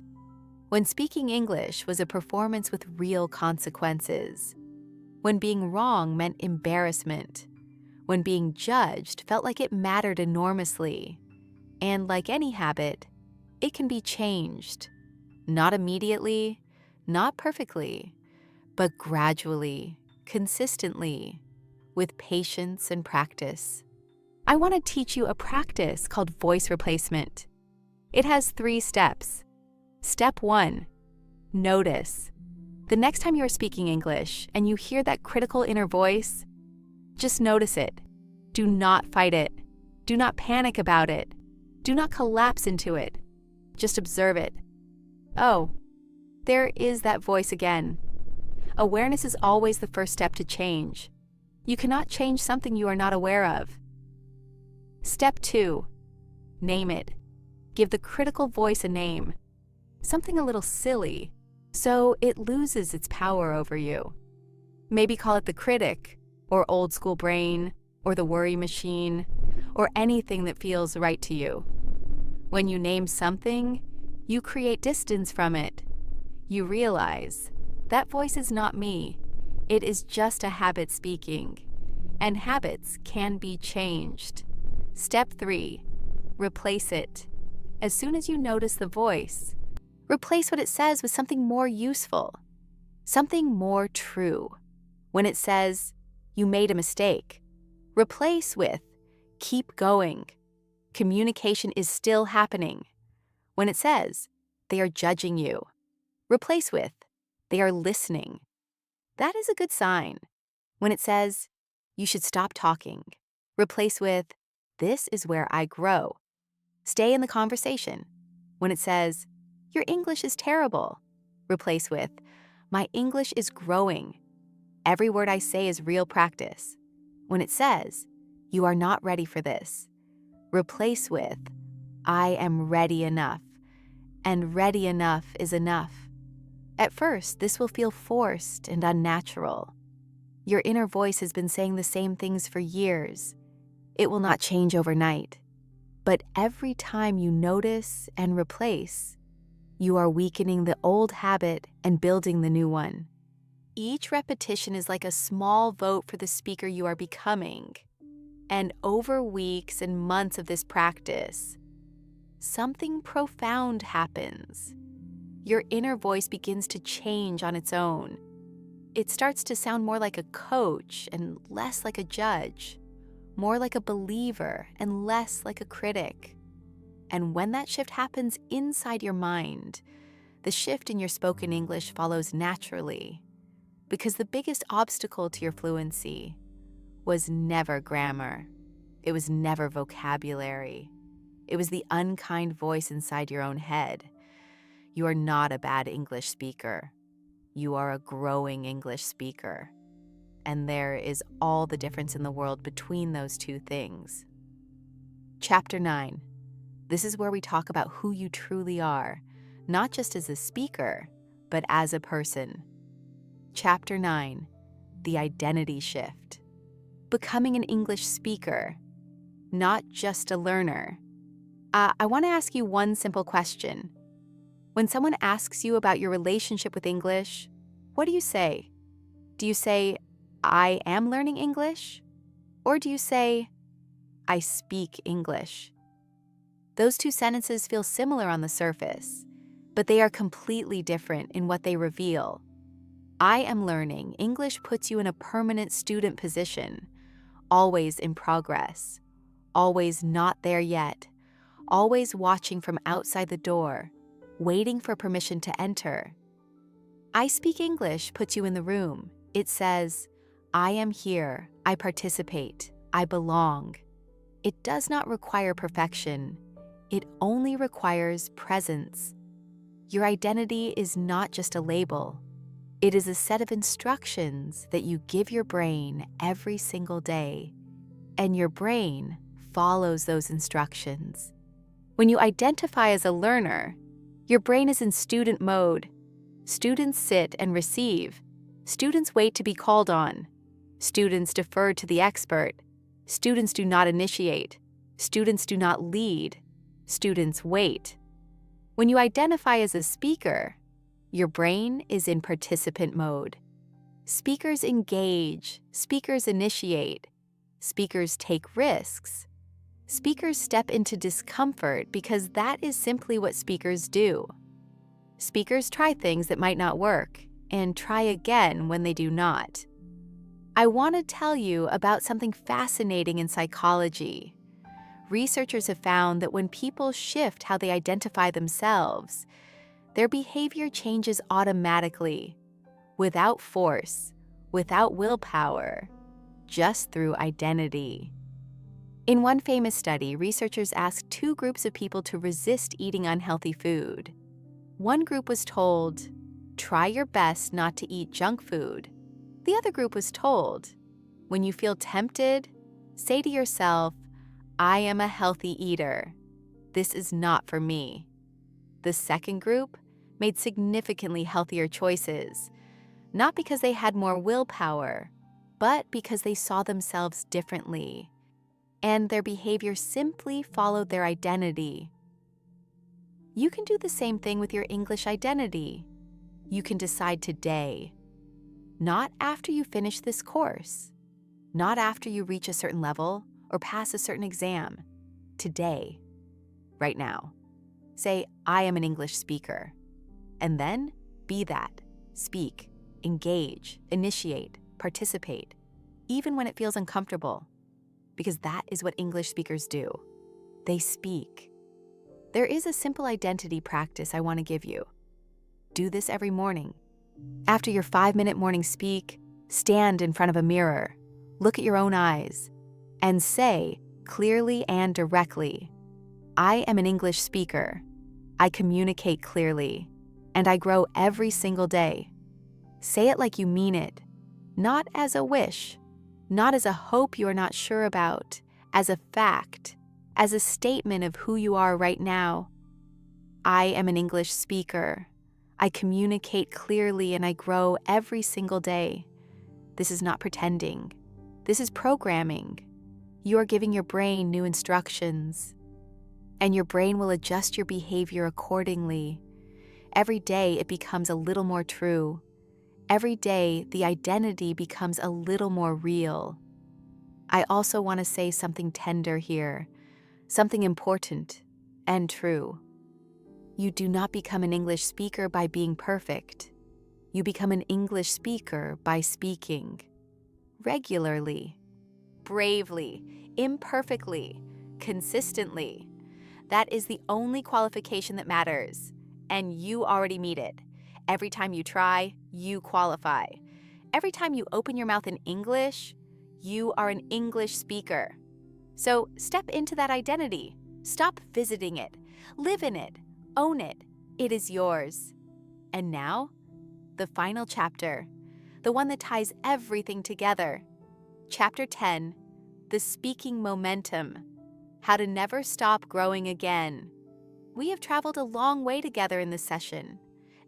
when speaking English was a performance with real consequences, when being wrong meant embarrassment, when being judged felt like it mattered enormously. And like any habit, it can be changed. Not immediately, not perfectly, but gradually, consistently, with patience and practice. I want to teach you a practice called voice replacement. It has 3 steps. Step 1, notice. The next time you're speaking English and you hear that critical inner voice, just notice it. Do not fight it. Do not panic about it. Do not collapse into it. Just observe it. Oh, there is that voice again. Awareness is always the first step to change. You cannot change something you are not aware of. Step 2, name it. Give the critical voice a name, something a little silly, so it loses its power over you. Maybe call it the critic, or old school brain, or the worry machine, or anything that feels right to you. When you name something, you create distance from it. You realize, that voice is not me. It is just a habit speaking, and habits can be changed. Step 3, replace it. As soon as you notice the voice, replace what it says with something more useful, something more true. When it says, you made a mistake, replace with, keep going. Communication is still happening. When it says, they are judging you, replace with, they are listening. That is a good sign. When it says, you should stop talking, replace with, this is where I grow. Stay in the conversation. When it says, your English is terrible, replace with, my English is growing. Every word I say is real practice. When it says, you are not ready for this, replace with, I am ready enough. And ready enough is enough. At first, this will feel forced and unnatural. Your inner voice has been saying the same things for years. It will not change overnight. But every time you notice and replace, you are weakening the old habit and building the new one. Each repetition is like a small vote for the speaker you are becoming. And over weeks and months of this practice, something profound happens. Your inner voice begins to change on its own. It starts to sound more like a coach and less like a judge, more like a believer and less like a critic. And when that shift happens inside your mind, the shift in your spoken English follows naturally, because the biggest obstacle to your fluency was never grammar. It was never vocabulary. It was the unkind voice inside your own head. You are not a bad English speaker. You are a growing English speaker. And there is all the difference in the world between those two things. Chapter 9. This is where we talk about who you truly are, not just as a speaker, but as a person. Chapter 9. The identity shift. Becoming an English speaker, not just a learner. I want to ask you one simple question. When someone asks you about your relationship with English, what do you say? Do you say, I am learning English? Or do you say, I speak English? Those two sentences feel similar on the surface, but they are completely different in what they reveal. I am learning English puts you in a permanent student position, always in progress, always not there yet, always watching from outside the door, waiting for permission to enter. I speak English puts you in the room. It says, I am here, I participate, I belong. It does not require perfection. It only requires presence. Your identity is not just a label. It is a set of instructions that you give your brain every single day, and your brain follows those instructions. When you identify as a learner, your brain is in student mode. Students sit and receive. Students wait to be called on. Students defer to the expert. Students do not initiate. Students do not lead. Students wait. When you identify as a speaker, your brain is in participant mode. Speakers engage. Speakers initiate. Speakers take risks. Speakers step into discomfort because that is simply what speakers do. Speakers try things that might not work and try again when they do not. I want to tell you about something fascinating in psychology. Researchers have found that when people shift how they identify themselves, their behavior changes automatically, without force, without willpower, just through identity. In one famous study, researchers asked two groups of people to resist eating unhealthy food. One group was told, try your best not to eat junk food. The other group was told, when you feel tempted, say to yourself, I am a healthy eater. this is not for me. The second group made significantly healthier choices, not because they had more willpower, but because they saw themselves differently, and their behavior simply followed their identity. You can do the same thing with your English identity. You can decide today, not after you finish this course, not after you reach a certain level or pass a certain exam. Today, right now, say, I am an English speaker. And then be that. Speak, engage, initiate, participate, even when it feels uncomfortable, because that is what English speakers do. They speak. There is a simple identity practice I want to give you. Do this every morning. After your 5-minute morning speak, stand in front of a mirror, look at your own eyes, and say clearly and directly, I am an English speaker. I communicate clearly, and I grow every single day. Say it like you mean it, not as a wish, not as a hope you are not sure about, as a fact, as a statement of who you are right now. I am an English speaker. I communicate clearly and I grow every single day. This is not pretending. This is programming. You are giving your brain new instructions, and your brain will adjust your behavior accordingly. Every day it becomes a little more true. Every day the identity becomes a little more real. I also want to say something tender here, something important and true. You do not become an English speaker by being perfect. You become an English speaker by speaking regularly, bravely, imperfectly, consistently. That is the only qualification that matters, and you already meet it. Every time you try, you qualify. Every time you open your mouth in English, you are an English speaker. So step into that identity. Stop visiting it. Live in it. Own it. It is yours. And now, the final chapter, the one that ties everything together. Chapter 10, The Speaking Momentum, How to Never Stop Growing Again. We have traveled a long way together in this session.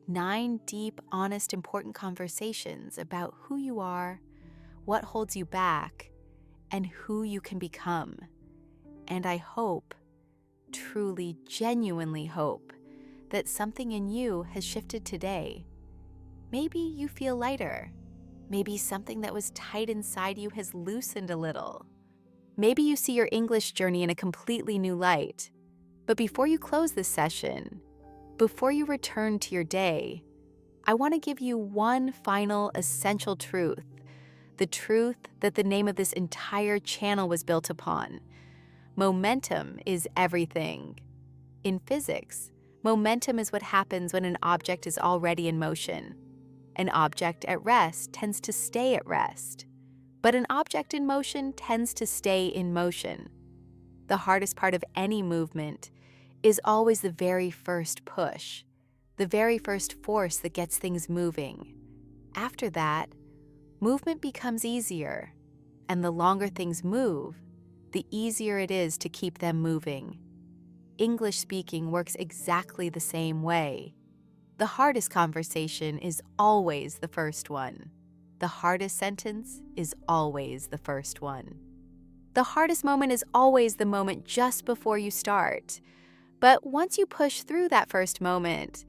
9 deep, honest, important conversations about who you are, what holds you back, and who you can become. And I hope, truly, genuinely hope, that something in you has shifted today. Maybe you feel lighter. Maybe something that was tight inside you has loosened a little. Maybe you see your English journey in a completely new light. But before you close this session, before you return to your day, I want to give you one final essential truth, the truth that the name of this entire channel was built upon. Momentum is everything. In physics, momentum is what happens when an object is already in motion. An object at rest tends to stay at rest, but an object in motion tends to stay in motion. The hardest part of any movement is always the very first push, the very first force that gets things moving. After that, movement becomes easier, and the longer things move, the easier it is to keep them moving. English speaking works exactly the same way. The hardest conversation is always the first one. The hardest sentence is always the first one. The hardest moment is always the moment just before you start. But once you push through that first moment,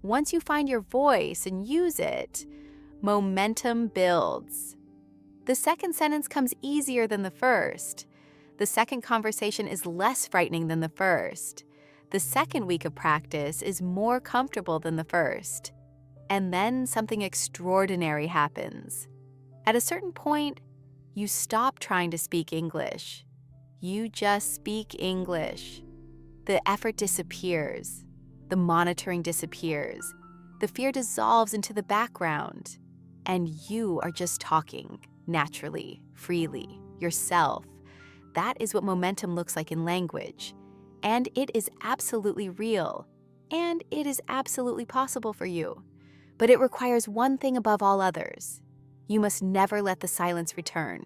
once you find your voice and use it, momentum builds. The second sentence comes easier than the first. The second conversation is less frightening than the first. The second week of practice is more comfortable than the first. And then something extraordinary happens. At a certain point, you stop trying to speak English. You just speak English. The effort disappears. The monitoring disappears. The fear dissolves into the background. And you are just talking, naturally, freely, yourself. That is what momentum looks like in language. And it is absolutely real. And it is absolutely possible for you. But it requires one thing above all others. You must never let the silence return.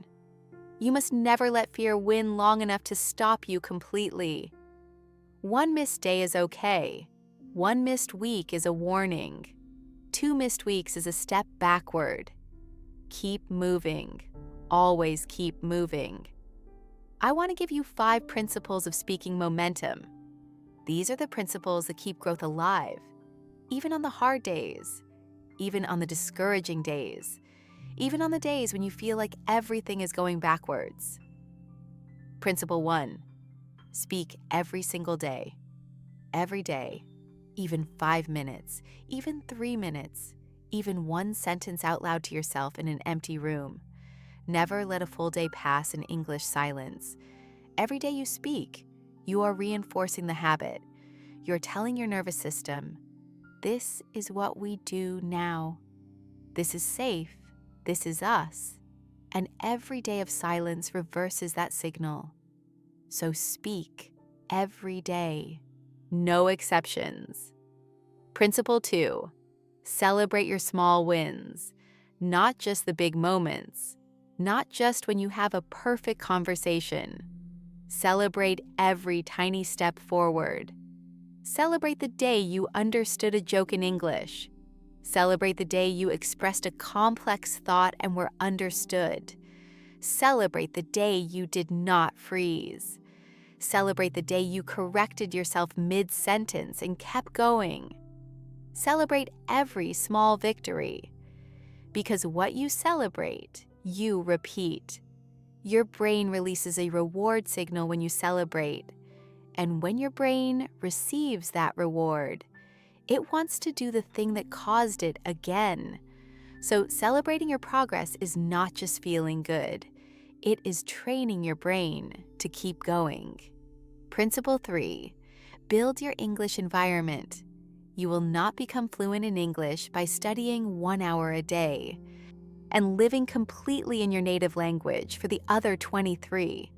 You must never let fear win long enough to stop you completely. One missed day is okay. One missed week is a warning. 2 missed weeks is a step backward. Keep moving. Always keep moving. I want to give you 5 principles of speaking momentum. These are the principles that keep growth alive, even on the hard days, even on the discouraging days, even on the days when you feel like everything is going backwards. Principle 1, speak every single day. Every day, even 5 minutes, even 3 minutes, even 1 sentence out loud to yourself in an empty room. Never let a full day pass in English silence. Every day you speak, you are reinforcing the habit. You're telling your nervous system, this is what we do now. This is safe. This is us. And every day of silence reverses that signal. So speak every day. No exceptions. Principle 2, celebrate your small wins, not just the big moments, not just when you have a perfect conversation. Celebrate every tiny step forward. Celebrate the day you understood a joke in English. Celebrate the day you expressed a complex thought and were understood. Celebrate the day you did not freeze. Celebrate the day you corrected yourself mid-sentence and kept going. Celebrate every small victory. Because what you celebrate, you repeat. Your brain releases a reward signal when you celebrate. And when your brain receives that reward, it wants to do the thing that caused it again. So celebrating your progress is not just feeling good. It is training your brain to keep going. Principle 3, build your English environment. You will not become fluent in English by studying 1 hour a day and living completely in your native language for the other 23.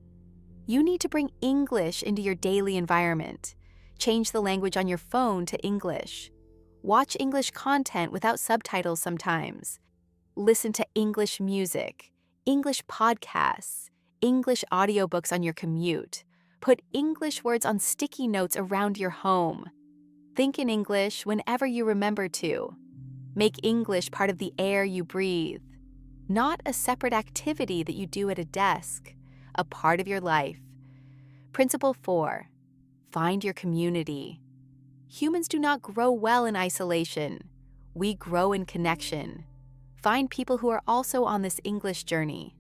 You need to bring English into your daily environment. Change the language on your phone to English. Watch English content without subtitles sometimes. Listen to English music, English podcasts, English audiobooks on your commute. Put English words on sticky notes around your home. Think in English whenever you remember to. Make English part of the air you breathe, not a separate activity that you do at a desk, a part of your life. Principle 4, find your community. Humans do not grow well in isolation. We grow in connection. Find people who are also on this English journey.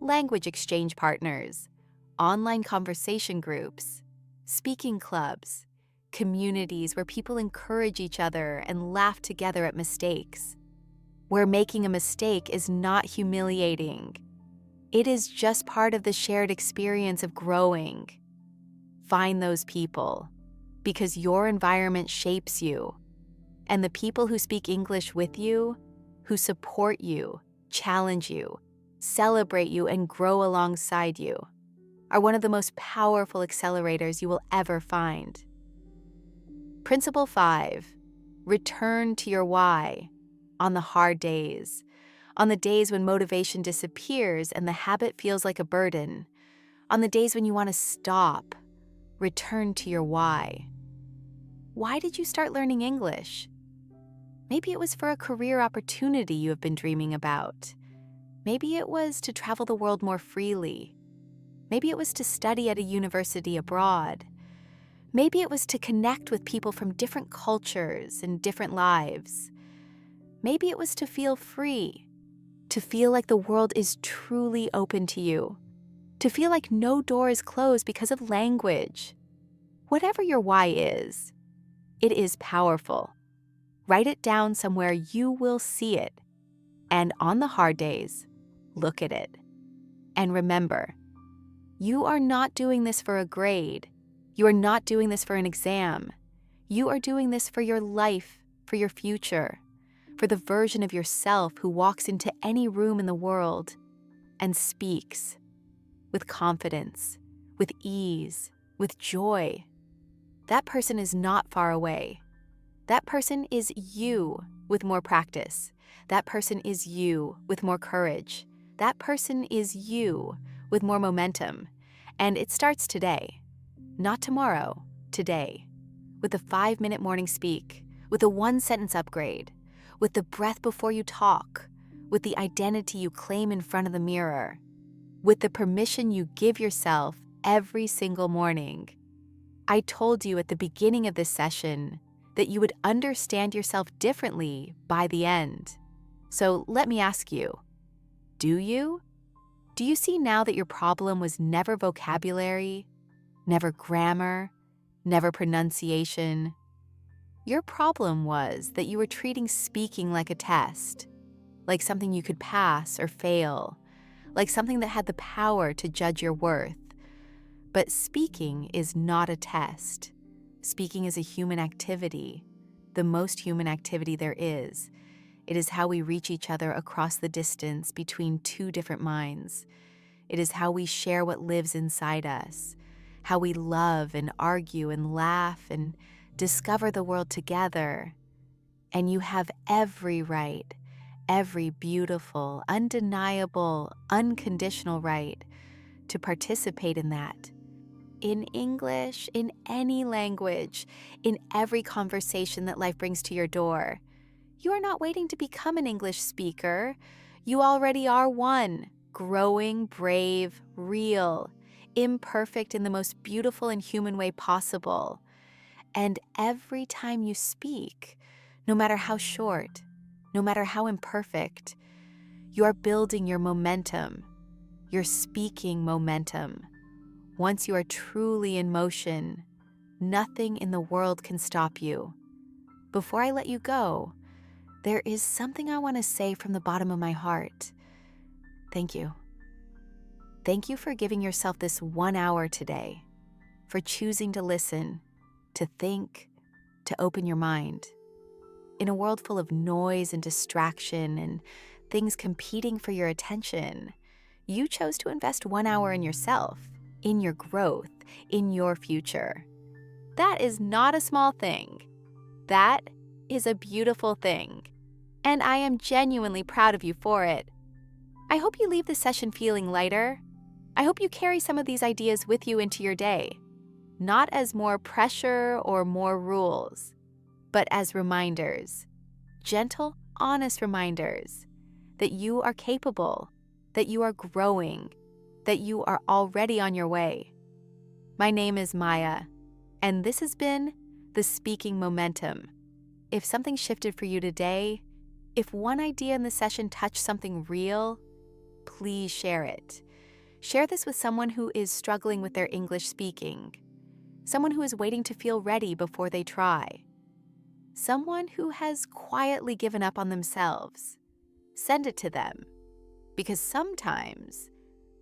Language exchange partners, online conversation groups, speaking clubs, communities where people encourage each other and laugh together at mistakes, where making a mistake is not humiliating. It is just part of the shared experience of growing. Find those people, because your environment shapes you, and the people who speak English with you, who support you, challenge you, celebrate you, and grow alongside you, are one of the most powerful accelerators you will ever find. Principle 5, return to your why on the hard days, on the days when motivation disappears and the habit feels like a burden, on the days when you want to stop. Return to your why. Why did you start learning English? Maybe it was for a career opportunity you have been dreaming about. Maybe it was to travel the world more freely. Maybe it was to study at a university abroad. Maybe it was to connect with people from different cultures and different lives. Maybe it was to feel free, to feel like the world is truly open to you, to feel like no door is closed because of language. Whatever your why is, it is powerful. Write it down somewhere you will see it. And on the hard days, look at it. And remember, you are not doing this for a grade. You are not doing this for an exam. You are doing this for your life, for your future, for the version of yourself who walks into any room in the world and speaks with confidence, with ease, with joy. That person is not far away. That person is you with more practice. That person is you with more courage. That person is you with more momentum. And it starts today. Not tomorrow, today, with the 5-minute morning speak, with the 1-sentence upgrade, with the breath before you talk, with the identity you claim in front of the mirror, with the permission you give yourself every single morning. I told you at the beginning of this session that you would understand yourself differently by the end. So let me ask you, do you? Do you see now that your problem was never vocabulary, never grammar, never pronunciation? Your problem was that you were treating speaking like a test, like something you could pass or fail, like something that had the power to judge your worth. But speaking is not a test. Speaking is a human activity, the most human activity there is. It is how we reach each other across the distance between two different minds. It is how we share what lives inside us, how we love and argue and laugh and discover the world together. And you have every right, every beautiful, undeniable, unconditional right to participate in that. In English, in any language, in every conversation that life brings to your door. You are not waiting to become an English speaker. You already are one, growing, brave, real, imperfect in the most beautiful and human way possible. And every time you speak, no matter how short, no matter how imperfect, you are building your momentum, your speaking momentum. Once you are truly in motion, nothing in the world can stop you. Before I let you go, there is something I want to say from the bottom of my heart. Thank you. Thank you for giving yourself this 1 hour today, for choosing to listen, to think, to open your mind. In a world full of noise and distraction and things competing for your attention, you chose to invest 1 hour in yourself, in your growth, in your future. That is not a small thing. That is a beautiful thing. And I am genuinely proud of you for it. I hope you leave this session feeling lighter. I hope you carry some of these ideas with you into your day, not as more pressure or more rules, but as reminders, gentle, honest reminders that you are capable, that you are growing, that you are already on your way. My name is Maya, and this has been the Speaking Momentum. If something shifted for you today, if one idea in the session touched something real, please share it. Share this with someone who is struggling with their English speaking, someone who is waiting to feel ready before they try, someone who has quietly given up on themselves. Send it to them, because sometimes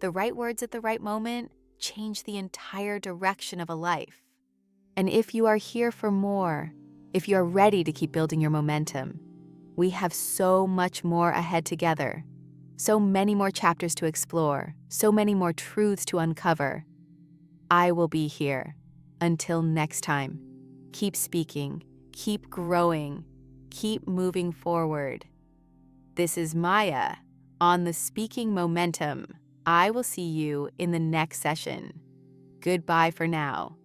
the right words at the right moment change the entire direction of a life. And if you are here for more, if you are ready to keep building your momentum, we have so much more ahead together, so many more chapters to explore, so many more truths to uncover. I will be here. Until next time, keep speaking, keep growing, keep moving forward. This is Maya on the Speaking Momentum. I will see you in the next session. Goodbye for now.